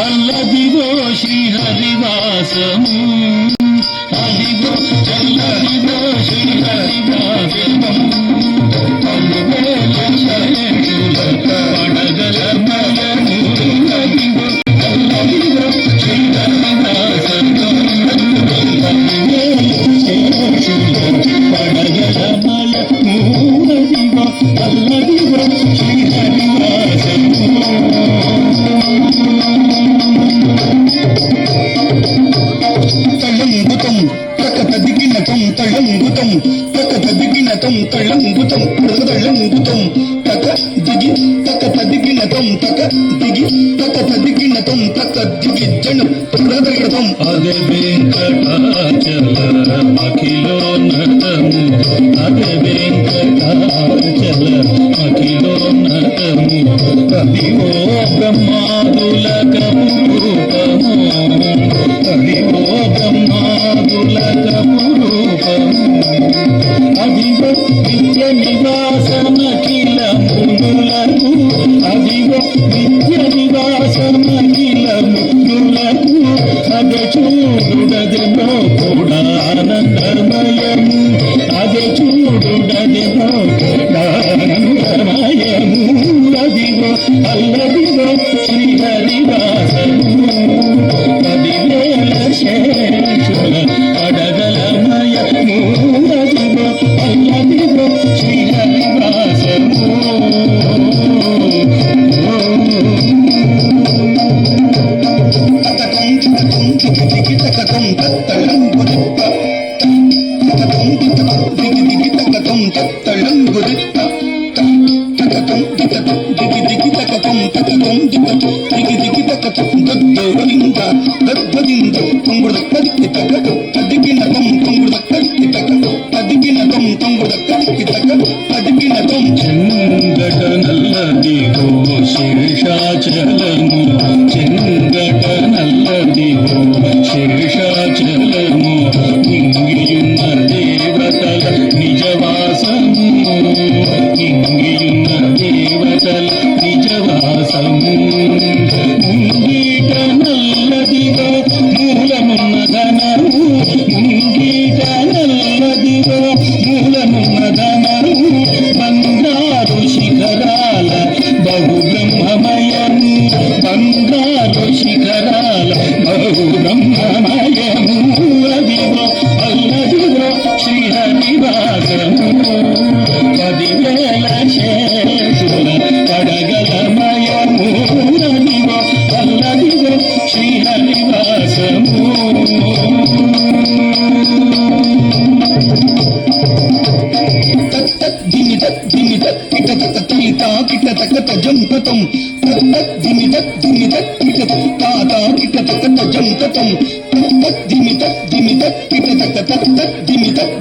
అల్లదిగో శ్రీహరివాసము అదిగో చల్లదిగో శ్రీహరివాసము పడగలమయము అదిగో అల్లదిగో శ్రీహరివాసము పడగలమయము అదిగో అల్లదిగో శ్రీహరివాసము తళంగుతం ప్రకట దిగినతం తళంగుతం ప్రకట దిగినతం తళంగుతం తళంగుతం తక దిగి తకట దిగినతం తక దిగి తకట దిగినతం తక దిగి జను ప్రదగతం అదే వెంకటాచల అఖిలోన్నతము అదే వెంకటాచల అఖిలోన్నతము అదివో బ్రహ్మాదులకము రూపము అదివో బ్రహ్మాదులకము రూపము అదివో నిత్య నివాసమఖిల మునులకు అదివో నిత్య నివాసమఖిల మునులకు అదే చూడుడదెనో కూడా ఆనందమయము అదే చూడుడదెనో కూడా ఆనందమయము అదివో అల్లదివో శ్రీహరివాసము పదివేల శేషుల అడగలమయము అదివో అల్లదివో శ్రీహరివాసము చెంగట నల్లదిగో శేషాచలము చెంగట నల్లదిగో శేషాచలము ఇంగియున్న దేవతల నిజవాసము ఇంగియున్న దేవతల నిజవాసము ముంగీట నల్లదిగో మూలమున్న ధనము ముంగీట నల్లదిగో మూలమున్న ధనము బంగారు శిఖరాల బహు బ్రహ్మమయము బంగారు శిఖరాల బహు బ్రహ్మమయము అదివో అల్లదివో శ్రీహరివాసము పదివేల శేషుల కడగలమయము అదివో అల్లదివో శ్రీహరివాసము జంకతం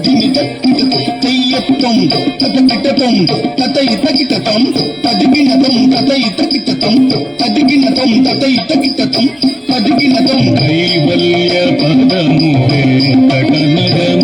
జంకతం తెయ్యత్వం తటకిటతం తతయితకిటతం తదిగినతం తతయితకిటతం తదిగినతం తతయితకిటతం తదిగినతం కైవల్య పదము వెంకటనగమదివో